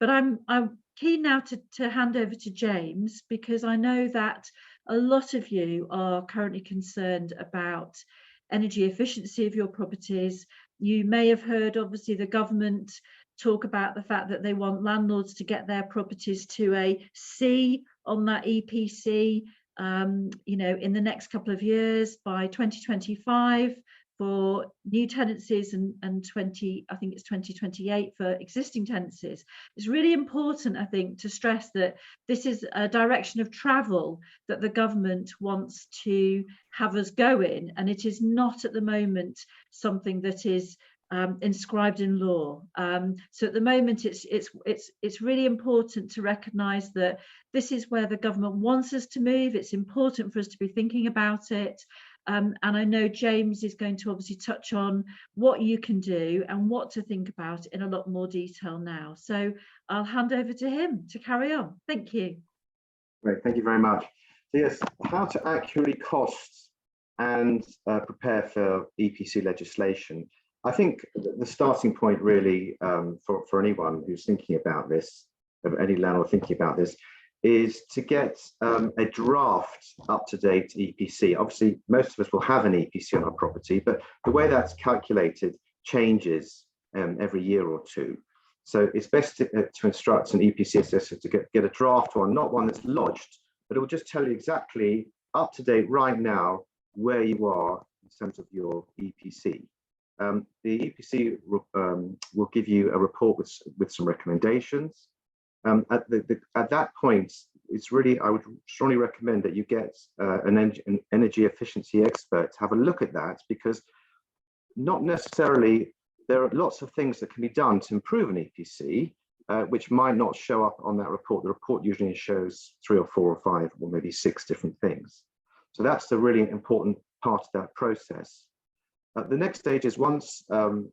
But I'm keen now to hand over to James, because I know that a lot of you are currently concerned about energy efficiency of your properties. You may have heard, obviously, the government talk about the fact that they want landlords to get their properties to a C on that EPC, in the next couple of years, by 2025 for new tenancies, and I think it's 2028 for existing tenancies. It's really important, I think, to stress that this is a direction of travel that the government wants to have us go in, and it is not at the moment something that is inscribed in law. So at the moment, it's really important to recognise that this is where the government wants us to move. It's important for us to be thinking about it. And I know James is going to obviously touch on what you can do and what to think about in a lot more detail now. So I'll hand over to him to carry on. Thank you. Great, thank you very much. So yes, how to accurately cost and prepare for EPC legislation. I think the starting point really for anyone who's thinking about this, any landlord thinking about this, is to get a draft up-to-date EPC. Obviously, most of us will have an EPC on our property, but the way that's calculated changes every year or two. So it's best to instruct an EPC assessor to get a draft one, not one that's lodged, but it will just tell you exactly up-to-date right now where you are in terms of your EPC. The EPC will give you a report with some recommendations. At that point, it's really, I would strongly recommend that you get an energy efficiency expert to have a look at that, because not necessarily, there are lots of things that can be done to improve an EPC, which might not show up on that report. The report usually shows 3 or 4 or 5 or maybe 6 different things. So that's the really important part of that process. The next stage is, once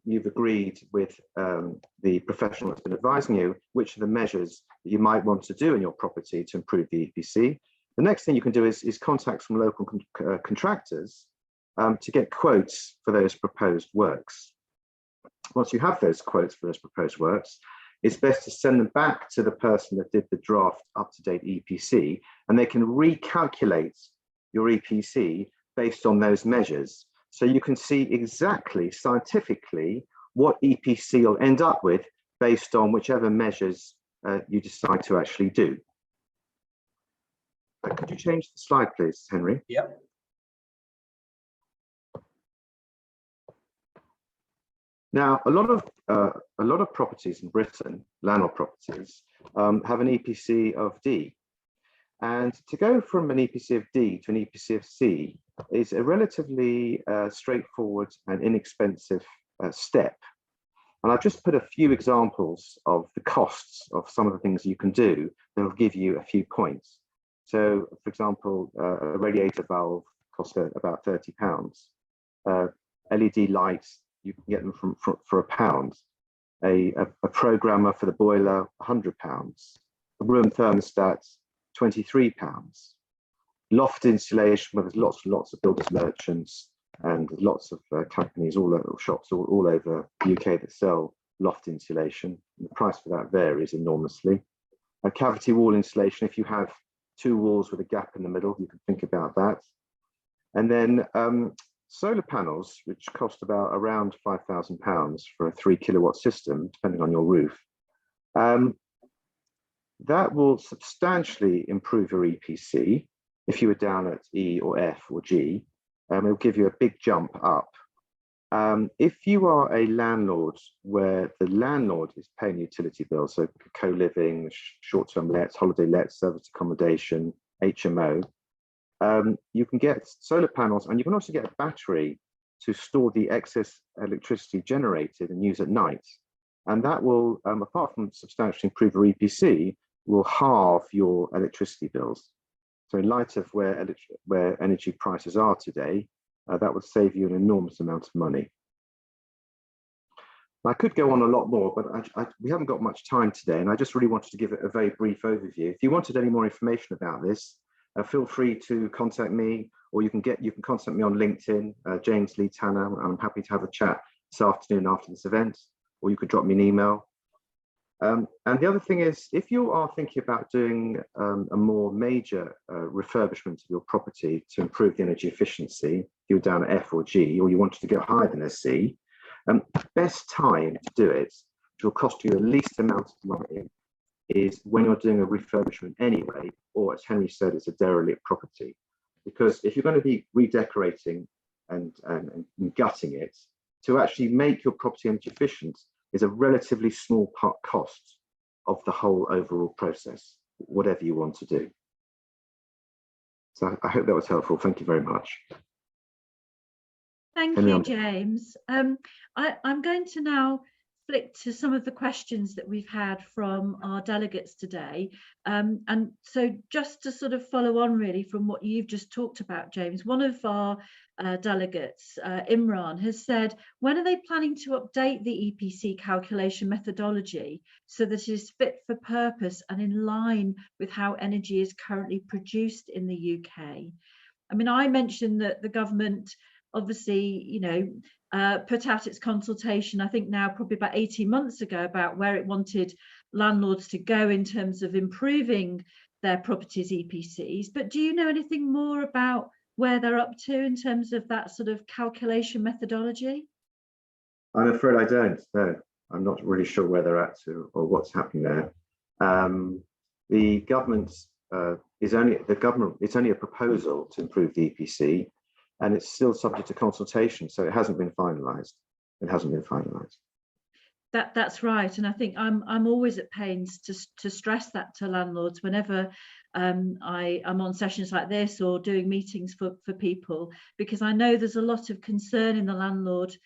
you've agreed with the professional that's been advising you which are the measures that you might want to do in your property to improve the EPC, the next thing you can do is contact some local contractors to get quotes for those proposed works. Once you have those quotes for those proposed works, it's best to send them back to the person that did the draft up-to-date EPC, and they can recalculate your EPC based on those measures. So you can see exactly scientifically what EPC you'll end up with based on whichever measures you decide to actually do. Could you change the slide, please, Henry? Yep. Now, a lot of properties in Britain, landlord properties, have an EPC of D. And to go from an EPC of D to an EPC of C is a relatively straightforward and inexpensive step. And I've just put a few examples of the costs of some of the things you can do that will give you a few points. So, for example, a radiator valve costs about £30. LED lights, you can get them for £1. A programmer for the boiler, £100. A room thermostat, £23. Loft insulation, where there's lots and lots of builders merchants and lots of companies, shops all over the UK that sell loft insulation. And the price for that varies enormously. A cavity wall insulation, if you have 2 walls with a gap in the middle, you can think about that. And then solar panels, which cost around £5,000 for a 3 kilowatt system, depending on your roof. That will substantially improve your EPC. If you were down at E or F or G, it will give you a big jump up. If you are a landlord where the landlord is paying utility bills, so co-living, short-term lets, holiday lets, service accommodation, HMO, you can get solar panels, and you can also get a battery to store the excess electricity generated and use at night. And that will, apart from substantially improve your EPC, will halve your electricity bills. So in light of where energy prices are today, that would save you an enormous amount of money. I could go on a lot more, but we haven't got much time today, and I just really wanted to give it a very brief overview. If you wanted any more information about this, feel free to contact me, or you can contact me on LinkedIn, James Lee Tanner. I'm happy to have a chat this afternoon after this event, or you could drop me an email. And the other thing is, if you are thinking about doing a more major refurbishment of your property to improve the energy efficiency, you're down at F or G, or you wanted to go higher than a C, best time to do it, which will cost you the least amount of money, is when you're doing a refurbishment anyway, or as Henry said, it's a derelict property. Because if you're going to be redecorating and gutting it, to actually make your property energy efficient is a relatively small part cost of the whole overall process, whatever you want to do. So I hope that was helpful. Thank you very much. Thank you, James. I'm going to now flick to some of the questions that we've had from our delegates today. And so just to sort of follow on really from what you've just talked about, James, one of our delegates, Imran, has said, when are they planning to update the EPC calculation methodology so that it is fit for purpose and in line with how energy is currently produced in the UK? I mean, I mentioned that the government obviously, you know, put out its consultation, I think now probably about 18 months ago, about where it wanted landlords to go in terms of improving their properties EPCs. But do you know anything more about where they're up to in terms of that sort of calculation methodology? I'm afraid I don't. No, I'm not really sure where they're at to or what's happening there. The government it's only a proposal to improve the EPC. And it's still subject to consultation, so it hasn't been finalised. It hasn't been finalised. That's right, and I think I'm always at pains to stress that to landlords whenever I'm on sessions like this or doing meetings for people, because I know there's a lot of concern in the landlord,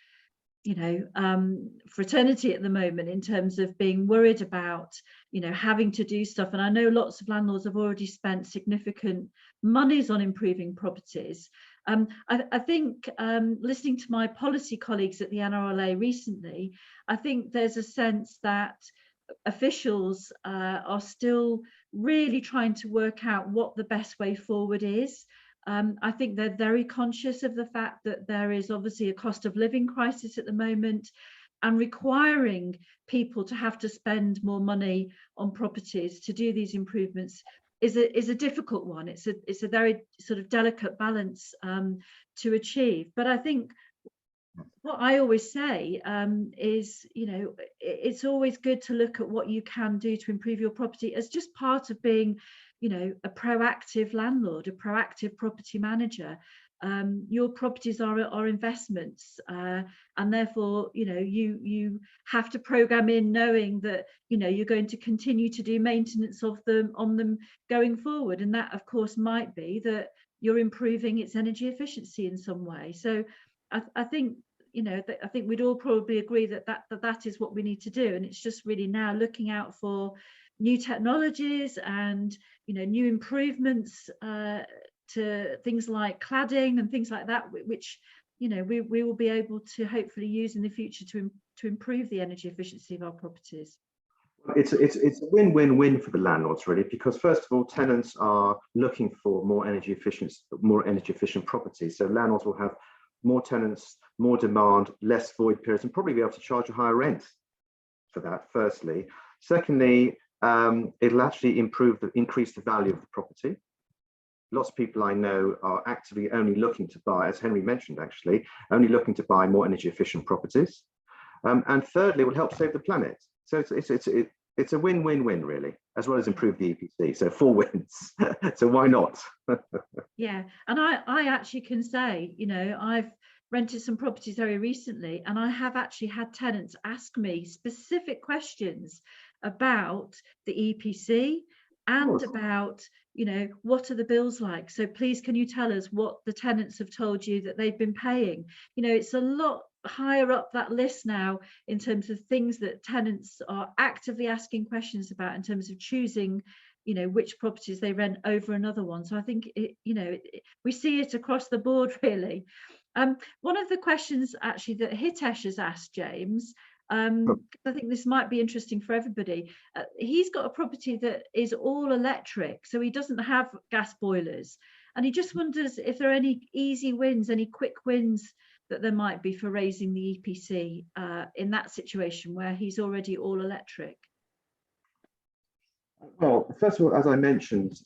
you know, fraternity at the moment in terms of being worried about, you know, having to do stuff. And I know lots of landlords have already spent significant monies on improving properties. I think listening to my policy colleagues at the NRLA recently, I think there's a sense that officials are still really trying to work out what the best way forward is. I think they're very conscious of the fact that there is obviously a cost of living crisis at the moment, and requiring people to have to spend more money on properties to do these improvements is a difficult one. It's a very sort of delicate balance to achieve. But I think what I always say is, you know, it's always good to look at what you can do to improve your property as just part of being, you know, a proactive landlord, a proactive property manager. Your properties are investments, and therefore, you know, you have to program in knowing that, you know, you're going to continue to do maintenance of them on them going forward, and that of course might be that you're improving its energy efficiency in some way. So I think, you know, I think we'd all probably agree that is what we need to do, and it's just really now looking out for new technologies and, you know, new improvements to things like cladding and things like that, which, you know, we will be able to hopefully use in the future to improve the energy efficiency of our properties. It's a win-win-win for the landlords, really, because first of all, tenants are looking for more energy efficient properties. So landlords will have more tenants, more demand, less void periods, and probably be able to charge a higher rent for that, firstly. Secondly, it'll actually increase the value of the property. Lots of people I know are actively only looking to buy, as Henry mentioned, actually, only looking to buy more energy efficient properties. And thirdly, it will help save the planet. So it's a win-win-win, really, as well as improve the EPC. So 4 wins. So why not? Yeah, and I actually can say, you know, I've rented some properties very recently, and I have actually had tenants ask me specific questions about the EPC and about, you know, what are the bills like? So please, can you tell us what the tenants have told you that they've been paying? You know, it's a lot higher up that list now in terms of things that tenants are actively asking questions about in terms of choosing, you know, which properties they rent over another one. So I think we see it across the board, really. One of the questions actually that Hitesh has asked, James, I think this might be interesting for everybody. He's got a property that is all electric, so he doesn't have gas boilers, and he just wonders if there are any easy wins, any quick wins that there might be for raising the EPC in that situation where he's already all electric. Well, first of all, as I mentioned,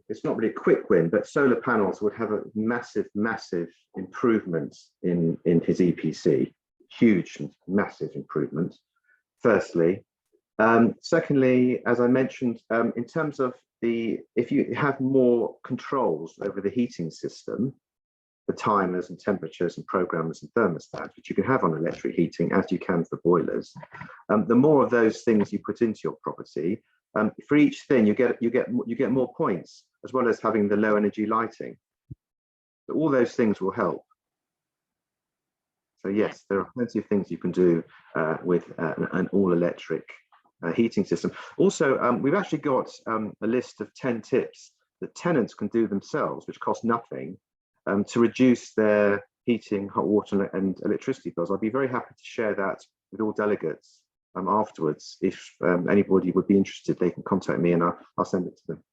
it's not really a quick win, but solar panels would have a massive, massive improvement in his EPC, huge and massive improvement, firstly. Secondly, as I mentioned, in terms of if you have more controls over the heating system, the timers and temperatures and programmers and thermostats, which you can have on electric heating as you can for boilers, the more of those things you put into your property, for each thing you get more points, as well as having the low energy lighting. So all those things will help. So yes, there are plenty of things you can do with an all electric heating system. Also, we've actually got a list of 10 tips that tenants can do themselves, which cost nothing, to reduce their heating, hot water and electricity bills. I'd be very happy to share that with all delegates afterwards. If anybody would be interested, they can contact me and I'll send it to them.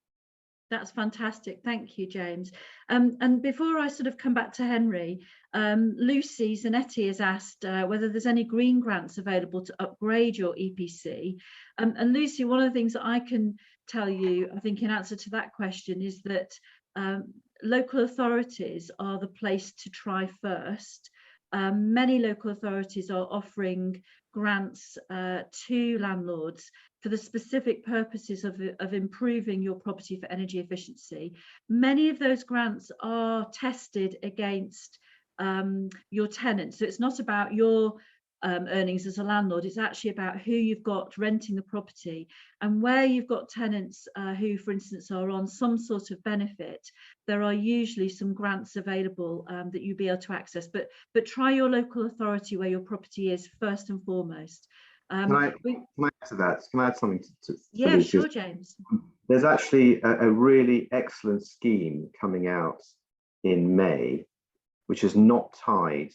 That's fantastic. Thank you, James. And before I sort of come back to Henry, Lucy Zanetti has asked whether there's any green grants available to upgrade your EPC. And Lucy, one of the things that I can tell you, I think in answer to that question, is that local authorities are the place to try first. Many local authorities are offering grants to landlords for the specific purposes of improving your property for energy efficiency. Many of those grants are tested against your tenants. So it's not about your earnings as a landlord, it's actually about who you've got renting the property, and where you've got tenants who, for instance, are on some sort of benefit, there are usually some grants available that you'll be able to access. But try your local authority where your property is first and foremost. Can I add to that? Can I add something to yeah, sure, James. There's actually a really excellent scheme coming out in May, which is not tied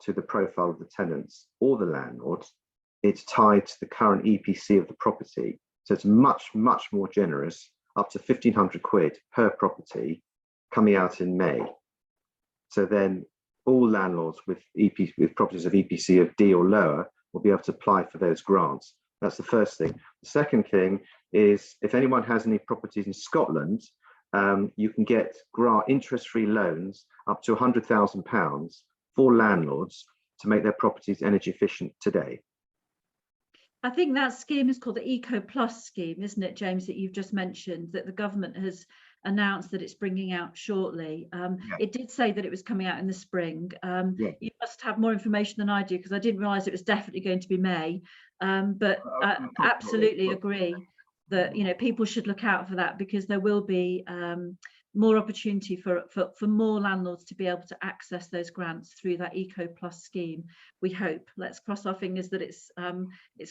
to the profile of the tenants or the landlords. It's tied to the current EPC of the property. So it's much, much more generous, up to 1,500 quid per property, coming out in May. So then all landlords with properties of EPC of D or lower will be able to apply for those grants. That's the first thing. The second thing is, if anyone has any properties in Scotland, you can get interest-free loans up to £100,000 for landlords to make their properties energy efficient today. I think that scheme is called the Eco Plus scheme, isn't it, James, that you've just mentioned, that the government has announced that it's bringing out shortly. It did say that it was coming out in the spring. You must have more information than I do, because I didn't realise it was definitely going to be May. But I absolutely agree that, you know, people should look out for that, because there will be more opportunity for more landlords to be able to access those grants through that Eco Plus scheme. We hope. Let's cross our fingers that it's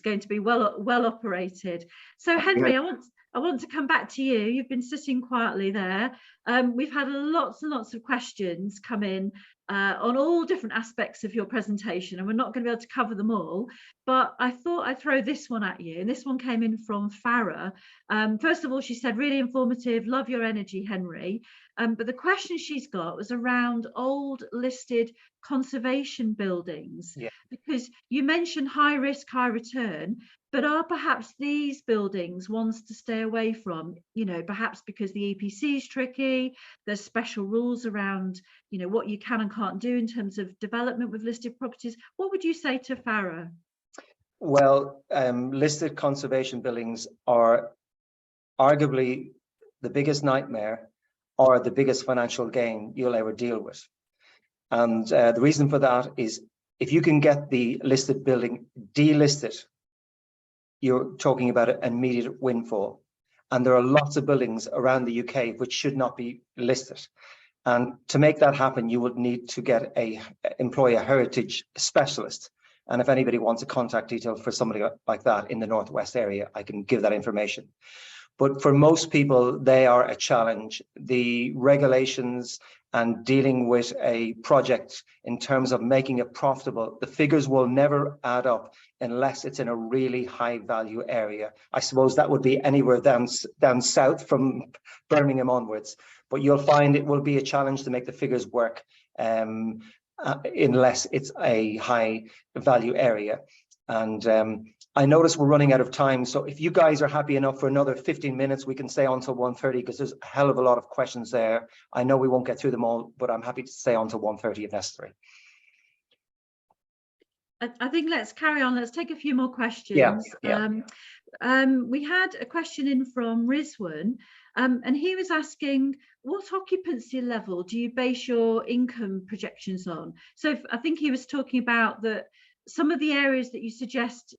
going to be well operated. So Henry, I want to come back to you. You've been sitting quietly there. We've had lots and lots of questions come in on all different aspects of your presentation, and we're not going to be able to cover them all, but I thought I'd throw this one at you. And this one came in from Farah. First of all, she said, really informative, love your energy, Henry. But the question she's got was around old listed conservation buildings, because you mentioned high risk, high return, but are perhaps these buildings ones to stay away from, you know, perhaps because the EPC is tricky, there's special rules around, you know, what you can and can't do in terms of development with listed properties? What would you say to Farah? Well, listed conservation buildings are arguably the biggest nightmare or the biggest financial gain you'll ever deal with. And the reason for that is, if you can get the listed building delisted, you're talking about an immediate windfall. And there are lots of buildings around the UK which should not be listed. And to make that happen, you would need to employ a heritage specialist. And if anybody wants a contact detail for somebody like that in the Northwest area, I can give that information. But for most people, they are a challenge. The regulations and dealing with a project in terms of making it profitable, the figures will never add up unless it's in a really high value area. I suppose that would be anywhere down south from Birmingham onwards, but you'll find it will be a challenge to make the figures work unless it's a high value area. And I notice we're running out of time. So if you guys are happy enough for another 15 minutes, we can stay on till 1:30 because there's a hell of a lot of questions there. I know we won't get through them all, but I'm happy to stay on till 1:30 if necessary. I think let's carry on. Let's take a few more questions. Yeah. We had a question in from Rizwan, and he was asking, what occupancy level do you base your income projections on? So I think he was talking about that some of the areas that you suggest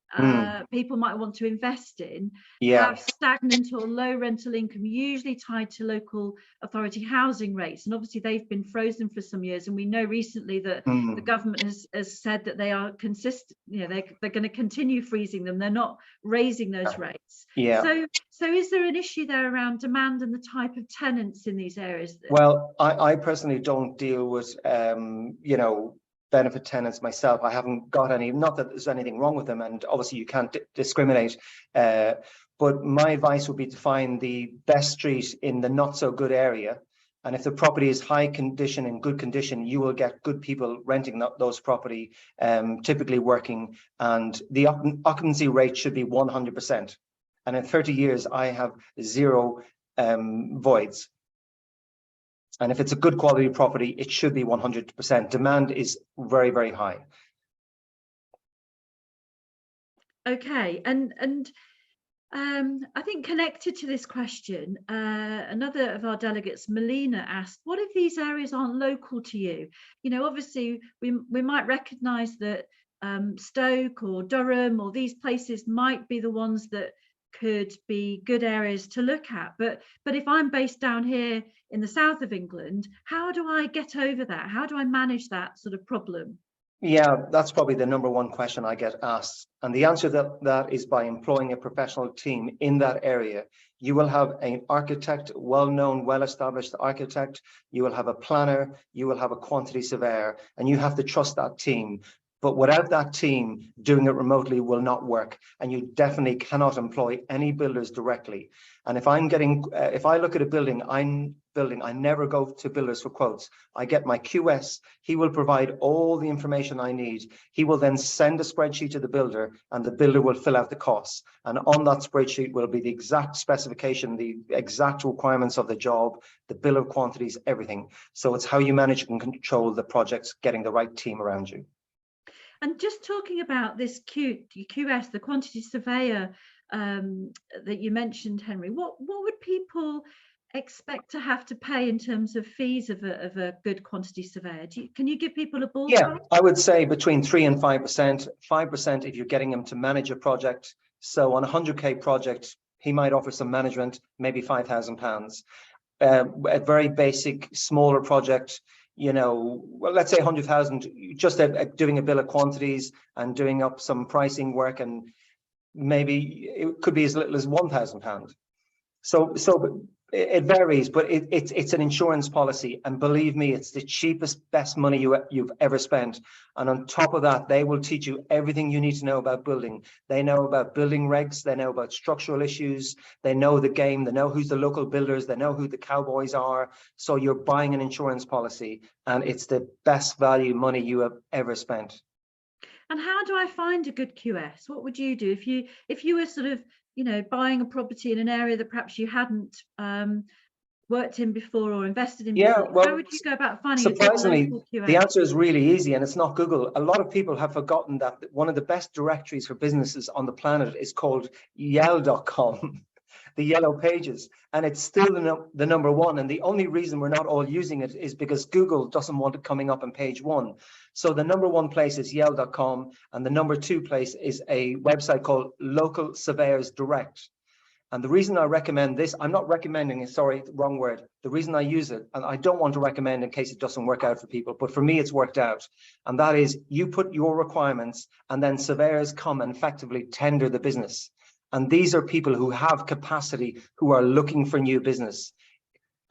people might want to invest in have stagnant or low rental income, usually tied to local authority housing rates. And obviously they've been frozen for some years. And we know recently that the government has said that they are consistent, you know, they're going to continue freezing them. They're not raising those rates. So is there an issue there around demand and the type of tenants in these areas? Well, I personally don't deal with, you know, benefit tenants myself. I haven't got any, not that there's anything wrong with them, and obviously you can't discriminate, but my advice would be to find the best street in the not so good area, and if the property is high condition and good condition, you will get good people renting those property, typically working, and the occupancy rate should be 100%, and in 30 years I have 0 voids. And if it's a good quality property, it should be 100%. Demand is very, very high. Okay, and I think connected to this question, another of our delegates, Melina, asked, what if these areas aren't local to you? You know, obviously we might recognise that Stoke or Durham or these places might be the ones that could be good areas to look at, but if I'm based down here in the south of England, how do I get over that? How do I manage that sort of problem? Yeah, that's probably the #1 question I get asked, and the answer to that is by employing a professional team in that area. You will have an architect, well-known, well-established architect, you will have a planner, you will have a quantity surveyor, and you have to trust that team. But without that team, doing it remotely will not work, and you definitely cannot employ any builders directly. And if I'm getting, if I look at a building, I never go to builders for quotes. I get my QS, he will provide all the information I need. He will then send a spreadsheet to the builder, and the builder will fill out the costs. And on that spreadsheet will be the exact specification, the exact requirements of the job, the bill of quantities, everything. So it's how you manage and control the projects, getting the right team around you. And just talking about this QS, the quantity surveyor that you mentioned, Henry, what would people expect to have to pay in terms of fees of a good quantity surveyor? Can you give people a ballpark? Yeah, I would say between 3% and 5%. 5% if you're getting him to manage a project. So on a 100k project, he might offer some management, maybe £5,000. A very basic, smaller project, you know, well, let's say 100,000, just doing a bill of quantities and doing up some pricing work, and maybe it could be as little as £1,000. So it varies, but it's an insurance policy, and believe me, it's the cheapest, best money you've ever spent. And on top of that, they will teach you everything you need to know about building. They know about building regs, they know about structural issues, they know the game, they know who's the local builders, they know who the cowboys are. So you're buying an insurance policy, and it's the best value money you have ever spent. And how do I find a good QS? What would you do if you were sort of, you know, buying a property in an area that perhaps you hadn't worked in before or invested in before? Well, how would you go about finding surprisingly, a good local QS? The answer is really easy, and it's not Google. A lot of people have forgotten that one of the best directories for businesses on the planet is called yell.com. The yellow pages, and it's still the #1, and the only reason we're not all using it is because Google doesn't want it coming up on page 1. So the #1 place is yell.com, and the #2 place is a website called Local Surveyors Direct. And the reason I recommend this, I'm not recommending it, sorry, wrong word. The reason I use it, and I don't want to recommend in case it doesn't work out for people, but for me it's worked out, and that is you put your requirements, and then surveyors come and effectively tender the business. And these are people who have capacity, who are looking for new business.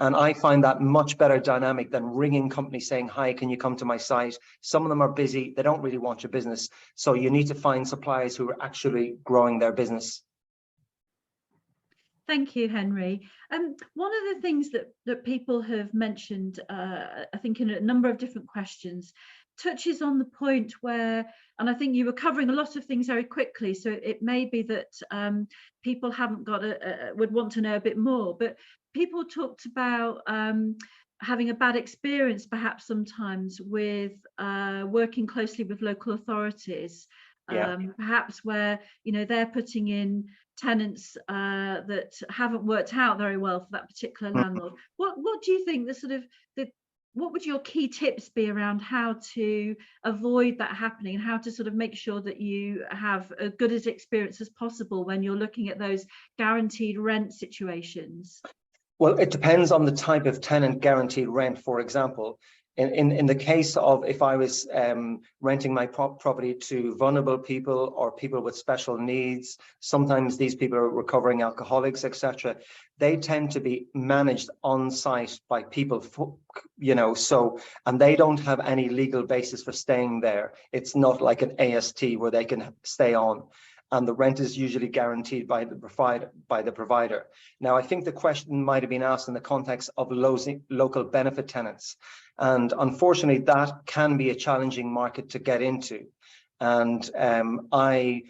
And I find that much better dynamic than ringing companies saying, hi, can you come to my site? Some of them are busy. They don't really want your business. So you need to find suppliers who are actually growing their business. Thank you, Henry. One of the things that people have mentioned, I think in a number of different questions, touches on the point where, and I think you were covering a lot of things very quickly, so it may be that people haven't got would want to know a bit more, but people talked about having a bad experience perhaps sometimes with working closely with local authorities, perhaps where, you know, they're putting in tenants that haven't worked out very well for that particular landlord. What do you think what would your key tips be around how to avoid that happening, and how to sort of make sure that you have as good as experience as possible when you're looking at those guaranteed rent situations? Well, it depends on the type of tenant guaranteed rent. For example, in the case of if I was renting my property to vulnerable people or people with special needs, sometimes these people are recovering alcoholics, etc. They tend to be managed on site by people, you know, so, and they don't have any legal basis for staying there. It's not like an AST where they can stay on. And the rent is usually guaranteed by the provider. Now, I think the question might have been asked in the context of local benefit tenants. And unfortunately, that can be a challenging market to get into. And that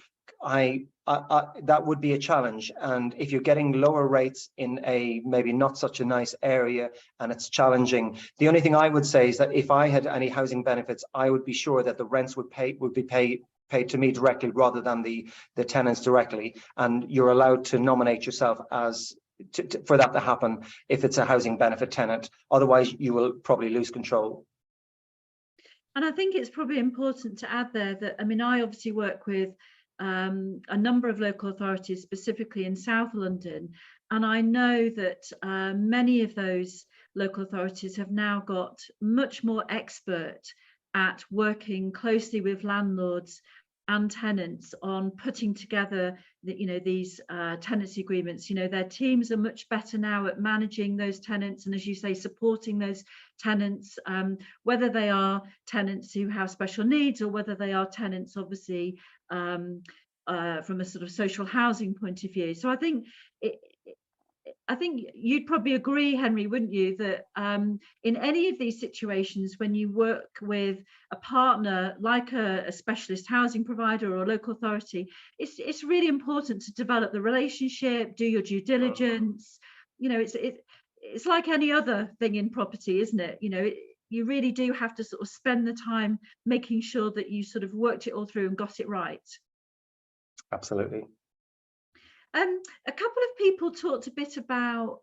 would be a challenge. And if you're getting lower rates in a maybe not such a nice area and it's challenging, the only thing I would say is that if I had any housing benefits, I would be sure that the rents would be paid to me directly rather than the tenants directly, and you're allowed to nominate yourself as for that to happen if it's a housing benefit tenant. Otherwise you will probably lose control. And I think it's probably important to add there that, I mean, I obviously work with a number of local authorities, specifically in South London, and I know that many of those local authorities have now got much more expert at working closely with landlords and tenants on putting together these tenancy agreements. You know, their teams are much better now at managing those tenants, and as you say, supporting those tenants, whether they are tenants who have special needs or whether they are tenants obviously from a sort of social housing point of view. So I think you'd probably agree, Henry, wouldn't you, that in any of these situations, when you work with a partner like a specialist housing provider or a local authority, it's really important to develop the relationship, do your due diligence. You know, it's like any other thing in property, isn't it? You know, you really do have to sort of spend the time making sure that you sort of worked it all through and got it right. Absolutely. A couple of people talked a bit about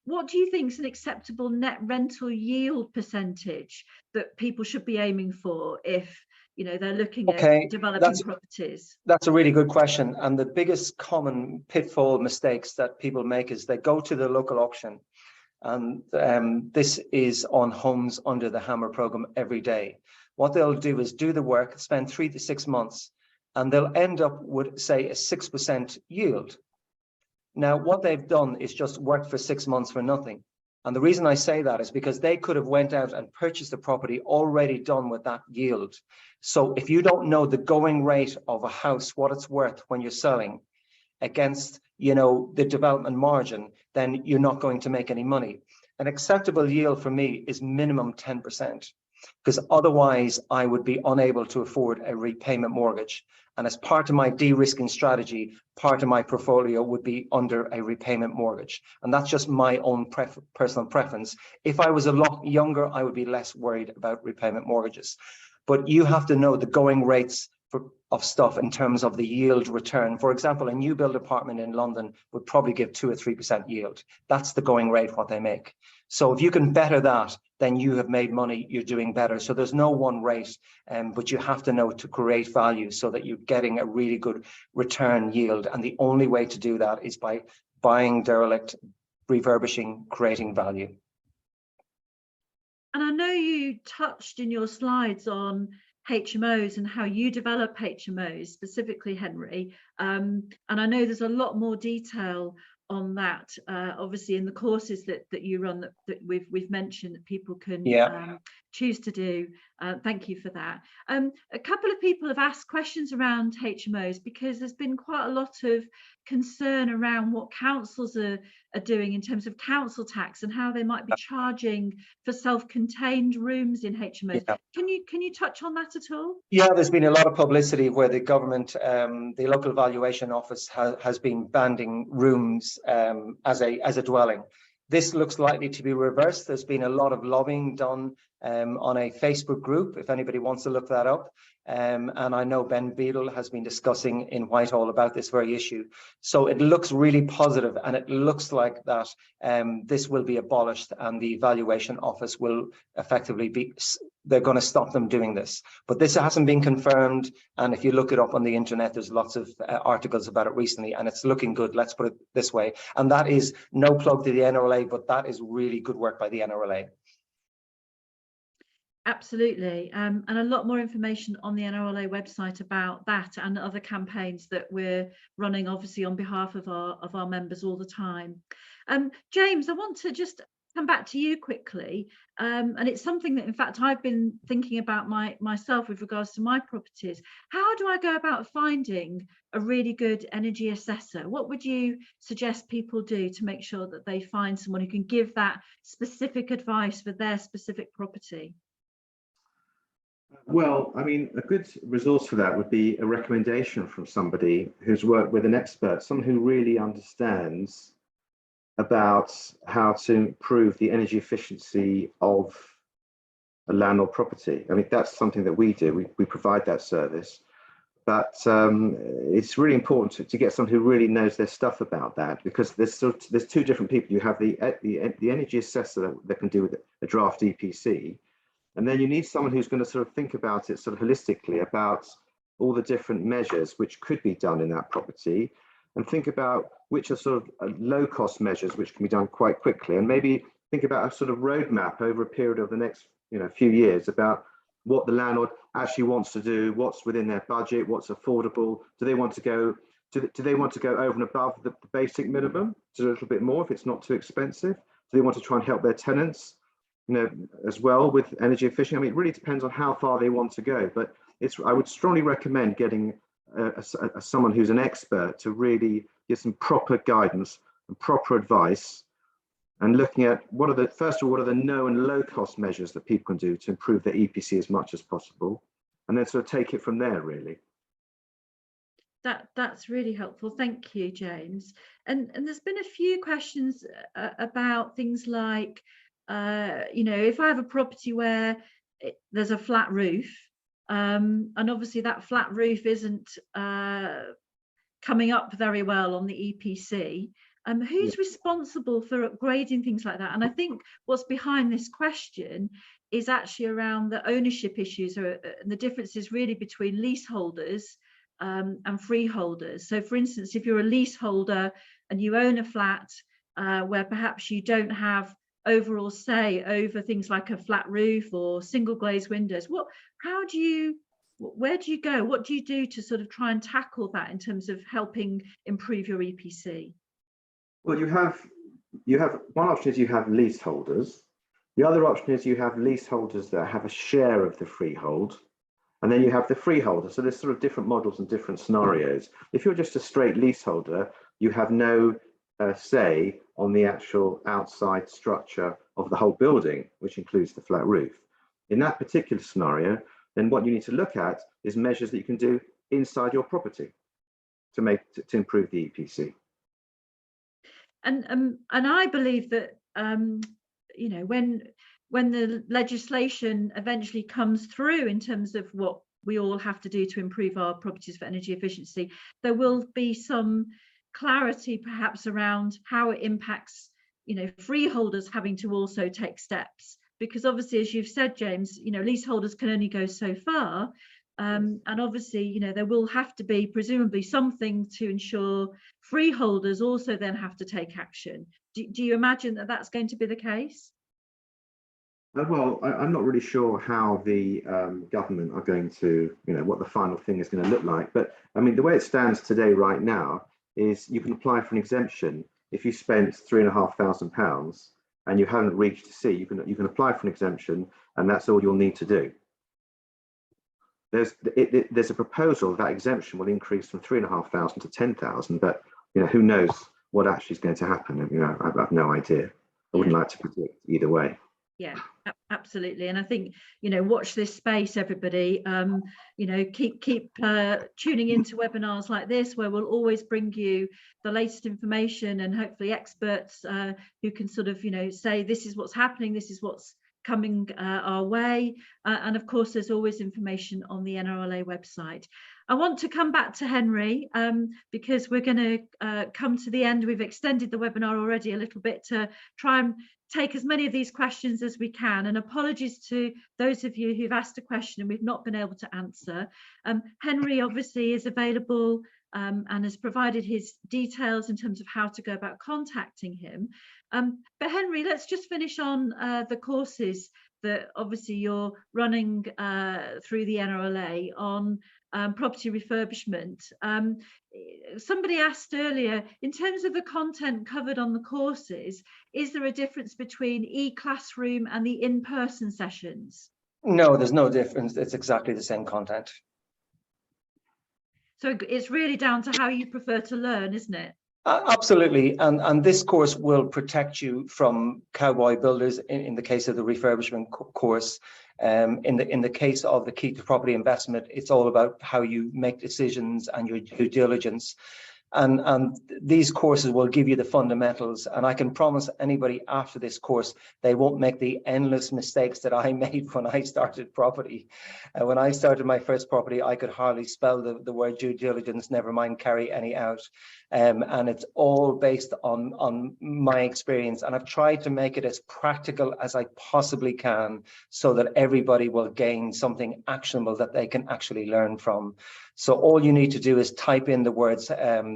what do you think is an acceptable net rental yield percentage that people should be aiming for if, you know, they're looking at developing properties? That's a really good question. And the biggest common pitfall mistakes that people make is they go to the local auction, and this is on homes under the Hammer program every day. What they'll do is do the work, spend 3 to 6 months, and they'll end up with, say, a 6% yield. Now, what they've done is just worked for 6 months for nothing. And the reason I say that is because they could have went out and purchased a property already done with that yield. So if you don't know the going rate of a house, what it's worth when you're selling against, you know, the development margin, then you're not going to make any money. An acceptable yield for me is minimum 10%. Because otherwise I would be unable to afford a repayment mortgage. And as part of my de-risking strategy, part of my portfolio would be under a repayment mortgage. And that's just my own personal preference. If I was a lot younger, I would be less worried about repayment mortgages. But you have to know the going rates of stuff in terms of the yield return. For example, a new build apartment in London would probably give 2 or 3% yield. That's the going rate, what they make. So if you can better that, then you have made money, you're doing better. So there's no one rate, but you have to know to create value so that you're getting a really good return yield. And the only way to do that is by buying derelict, refurbishing, creating value. And I know you touched in your slides on HMOs and how you develop HMOs specifically, Henry. And I know there's a lot more detail on that, obviously in the courses that you run that we've mentioned that people can choose to do. Thank you for that. A couple of people have asked questions around HMOs because there's been quite a lot of concern around what councils are doing in terms of council tax and how they might be charging for self-contained rooms in HMOs. Yeah. Can you touch on that at all? Yeah, there's been a lot of publicity where the government, the local valuation office has been banding rooms as a dwelling. This looks likely to be reversed. There's been a lot of lobbying done on a Facebook group, if anybody wants to look that up. And I know Ben Beadle has been discussing in Whitehall about this very issue. So it looks really positive, and it looks like that this will be abolished and the valuation office will effectively be, they're going to stop them doing this. But this hasn't been confirmed. And if you look it up on the internet, there's lots of articles about it recently, and it's looking good. Let's put it this way. And that is no plug to the NRLA, but that is really good work by the NRLA. Absolutely, and a lot more information on the NRLA website about that and other campaigns that we're running, obviously on behalf of our members all the time. James, I want to just come back to you quickly, and it's something that in fact I've been thinking about myself with regards to my properties. How do I go about finding a really good energy assessor? What would you suggest people do to make sure that they find someone who can give that specific advice for their specific property? Well, I mean, a good resource for that would be a recommendation from somebody who's worked with an expert, someone who really understands about how to improve the energy efficiency of a landlord property. I mean, that's something that we do. We provide that service, but it's really important to get someone who really knows their stuff about that, because there's two different people. You have the energy assessor that can do a draft EPC. And then you need someone who's going to sort of think about it sort of holistically, about all the different measures which could be done in that property, and think about which are sort of low cost measures which can be done quite quickly, and maybe think about a sort of roadmap over a period of the next few years about what the landlord actually wants to do, what's within their budget, what's affordable. Do they want to go over and above the basic minimum, to a little bit more if it's not too expensive? Do they want to try and help their tenants as well with energy efficiency? I mean, it really depends on how far they want to go, but I would strongly recommend getting someone who's an expert to really give some proper guidance and proper advice, and looking at first of all, what are the no and low cost measures that people can do to improve their EPC as much as possible, and then sort of take it from there, really. That's really helpful. Thank you, James. And there's been a few questions about things like, if I have a property where there's a flat roof, and obviously that flat roof isn't coming up very well on the EPC, who's responsible for upgrading things like that? And I think what's behind this question is actually around the ownership issues, and the differences really between leaseholders and freeholders. So for instance, if you're a leaseholder and you own a flat where perhaps you don't have overall say over things like a flat roof or single glazed windows, where do you go? What do you do to sort of try and tackle that in terms of helping improve your EPC? Well, you have one option is you have leaseholders. The other option is you have leaseholders that have a share of the freehold, and then you have the freeholder. So there's sort of different models and different scenarios. If you're just a straight leaseholder, you have no say on the actual outside structure of the whole building, which includes the flat roof. In that particular scenario, then what you need to look at is measures that you can do inside your property to improve the EPC. And I believe that when the legislation eventually comes through in terms of what we all have to do to improve our properties for energy efficiency, there will be some clarity perhaps around how it impacts freeholders having to also take steps, because obviously, as you've said, James, leaseholders can only go so far, and obviously there will have to be presumably something to ensure freeholders also then have to take action. Do you imagine that that's going to be the case? Well, I'm not really sure how the government are going to, what the final thing is going to look like. But I mean, the way it stands today, right now, is you can apply for an exemption if you spent £3,500 and you haven't reached C. You can apply for an exemption, and that's all you'll need to do. There's a proposal that exemption will increase from £3,500 to £10,000, but who knows what actually is going to happen? I have no idea. I wouldn't like to predict either way. Yeah, absolutely. And I think, watch this space, everybody. Keep tuning into webinars like this, where we'll always bring you the latest information, and hopefully experts who can sort of, say this is what's happening, this is what's coming our way. And of course, there's always information on the NRLA website. I want to come back to Henry because we're going to come to the end. We've extended the webinar already a little bit to try and take as many of these questions as we can, and apologies to those of you who've asked a question and we've not been able to answer. Henry obviously is available and has provided his details in terms of how to go about contacting him. But Henry, let's just finish on the courses that obviously you're running through the NRLA on property refurbishment. Somebody asked earlier, in terms of the content covered on the courses, is there a difference between e-classroom and the in-person sessions? No, there's no difference. It's exactly the same content. So it's really down to how you prefer to learn, isn't it? Absolutely, and this course will protect you from cowboy builders in the case of the refurbishment course. In the case of the key to property investment, it's all about how you make decisions and your due diligence. And these courses will give you the fundamentals, and I can promise anybody after this course they won't make the endless mistakes that I made when I started property. When I started my first property, I could hardly spell the word due diligence, never mind carry any out. And it's all based on my experience, and I've tried to make it as practical as I possibly can so that everybody will gain something actionable that they can actually learn from. So all you need to do is type in the words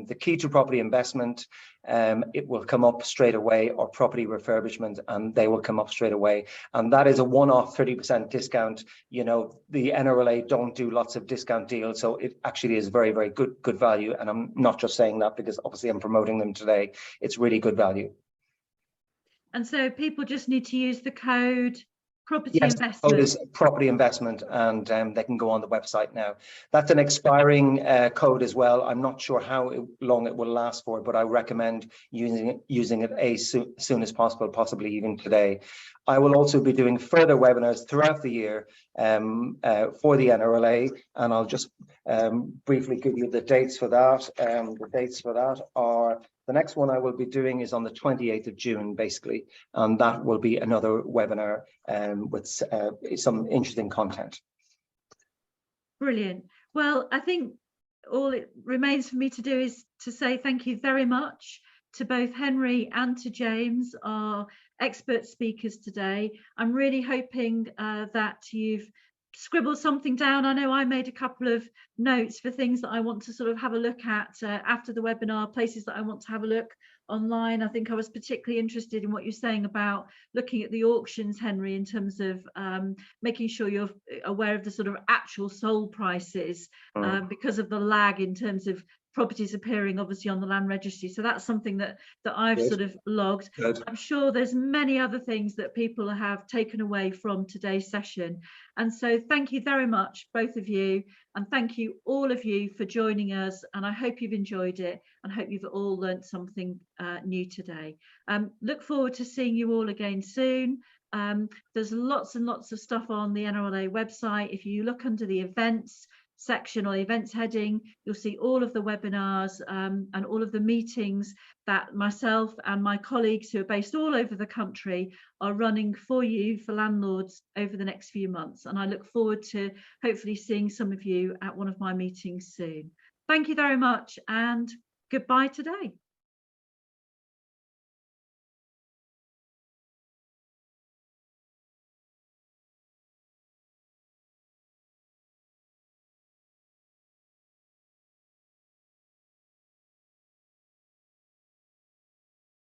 the key to property investment, it will come up straight away, or property refurbishment, and they will come up straight away. And that is a one-off 30% discount. The NRLA don't do lots of discount deals, so it actually is very, very good value. And I'm not just saying that because obviously I'm promoting them today. It's really good value. And so people just need to use the code property investment. Code is property investment, and they can go on the website now. That's an expiring code as well. I'm not sure how long it will last for, but I recommend using it as soon as possible, possibly even today. I will also be doing further webinars throughout the year for the NRLA, and I'll just briefly give you the dates for that. The dates for that are, the next one I will be doing is on the 28th of June, basically, and that will be another webinar with some interesting content. Brilliant. Well, I think all it remains for me to do is to say thank you very much to both Henry and to James, our expert speakers today. I'm really hoping that you've scribbled something down. I know I made a couple of notes for things that I want to sort of have a look at after the webinar, places that I want to have a look online. I think I was particularly interested in what you're saying about looking at the auctions, Henry, in terms of making sure you're aware of the sort of actual sold prices because of the lag in terms of properties appearing obviously on the land registry. So that's something that I've sort of logged. I'm sure there's many other things that people have taken away from today's session. And so thank you very much, both of you, and thank you all of you for joining us. And I hope you've enjoyed it and hope you've all learnt something new today. Look forward to seeing you all again soon. There's lots and lots of stuff on the NRLA website. If you look under the events section or the events heading, you'll see all of the webinars and all of the meetings that myself and my colleagues who are based all over the country are running for you, for landlords, over the next few months. And I look forward to hopefully seeing some of you at one of my meetings soon. Thank you very much and goodbye today.